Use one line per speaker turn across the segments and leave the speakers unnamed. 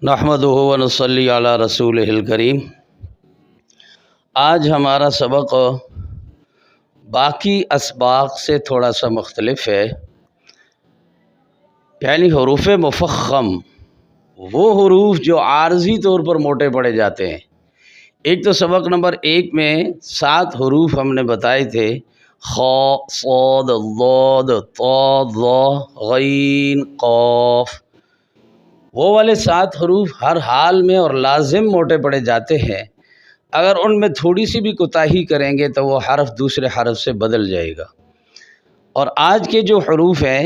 نحمدہ و نصلی علی رسولہ الکریم۔ آج ہمارا سبق باقی اسباق سے تھوڑا سا مختلف ہے، یعنی حروف مفخم، وہ حروف جو عارضی طور پر موٹے پڑے جاتے ہیں۔ ایک تو سبق نمبر 1 میں 7 حروف ہم نے بتائے تھے، خ، صاد، ضاد، طا، ظا، غین، قاف۔ وہ والے 7 حروف ہر حال میں اور لازم موٹے پڑے جاتے ہیں۔ اگر ان میں تھوڑی سی بھی کوتاہی کریں گے تو وہ حرف دوسرے حرف سے بدل جائے گا۔ اور آج کے جو حروف ہیں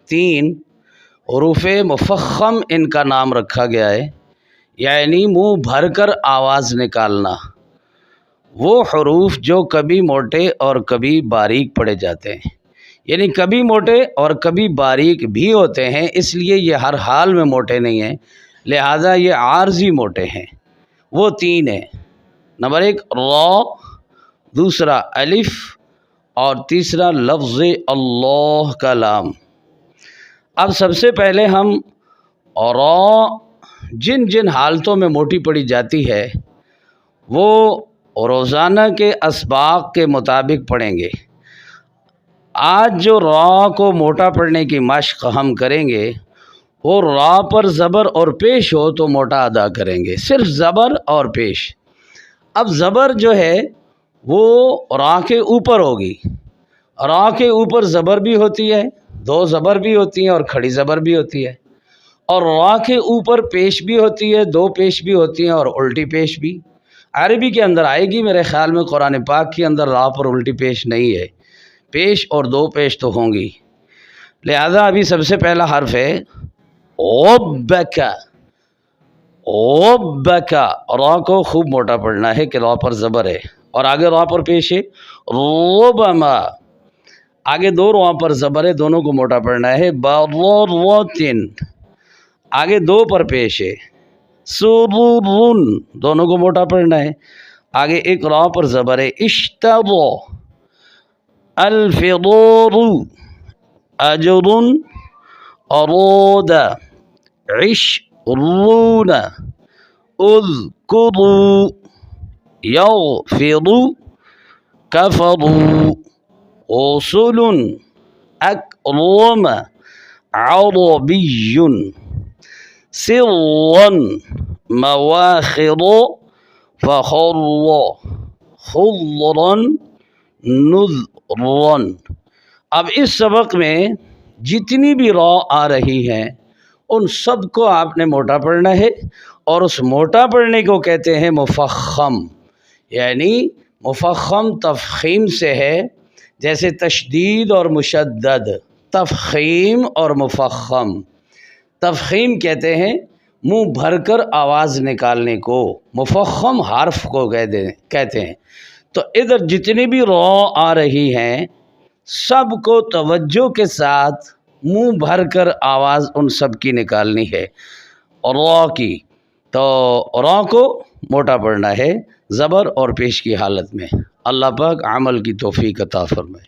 3 حروف مفخم ان کا نام رکھا گیا ہے، یعنی منہ بھر کر آواز نکالنا۔ وہ حروف جو کبھی موٹے اور کبھی باریک پڑے جاتے ہیں، یعنی کبھی موٹے اور کبھی باریک بھی ہوتے ہیں، اس لیے یہ ہر حال میں موٹے نہیں ہیں، لہذا یہ عارضی موٹے ہیں۔ وہ 3 ہیں، نمبر 1 را، دوسرا الف، اور تیسرا لفظ اللہ کا لام۔ اب سب سے پہلے ہم را جن جن حالتوں میں موٹی پڑی جاتی ہے وہ روزانہ کے اسباق کے مطابق پڑھیں گے۔ آج جو را کو موٹا پڑھنے کی مشق ہم کریں گے وہ را پر زبر اور پیش ہو تو موٹا ادا کریں گے، صرف زبر اور پیش۔ اب زبر جو ہے وہ را کے اوپر ہوگی، را کے اوپر زبر بھی ہوتی ہے، 2 زبر بھی ہوتی ہیں اور کھڑی زبر بھی ہوتی ہے، اور را کے اوپر پیش بھی ہوتی ہے، 2 پیش بھی ہوتی ہیں اور الٹی پیش بھی۔ عربی کے اندر آئے گی، میرے خیال میں قرآن پاک کے اندر را پر الٹی پیش نہیں ہے، پیش اور 2 پیش تو ہوں گی۔ لہذا ابھی سب سے پہلا حرف ہے ربک۔ ربک، را کو خوب موٹا پڑھنا ہے کہ را پر زبر ہے، اور آگے را پر پیش ہے ربما، آگے 2 را پر زبر ہے، دونوں کو موٹا پڑھنا ہے۔ بررتن، آگے 2 پر پیش ہے، سررن، دونوں کو موٹا پڑھنا ہے، آگے 1 را پر زبر ہے، اشترى، الفرار، اجر، اراد، عشرون، اذکر، یغفر، کفر، رسل، اکرم، عربی، سرا، مواخر، فخر، خضرا، نذرا۔ اب اس سبق میں جتنی بھی را آ رہی ہیں ان سب کو آپ نے موٹا پڑھنا ہے، اور اس موٹا پڑھنے کو کہتے ہیں مفخم، یعنی مفخم تفخیم سے ہے، جیسے تشدید اور مشدد، تفخیم اور مفخم۔ تفخیم کہتے ہیں منہ بھر کر آواز نکالنے کو، مفخم حرف کو کہتے ہیں۔ تو ادھر جتنی بھی را آ رہی ہیں سب کو توجہ کے ساتھ منہ بھر کر آواز ان سب کی نکالنی ہے، را کی۔ تو را کو موٹا پڑھنا ہے زبر اور پیش کی حالت میں۔ اللہ پاک عمل کی توفیق عطا فرمائے۔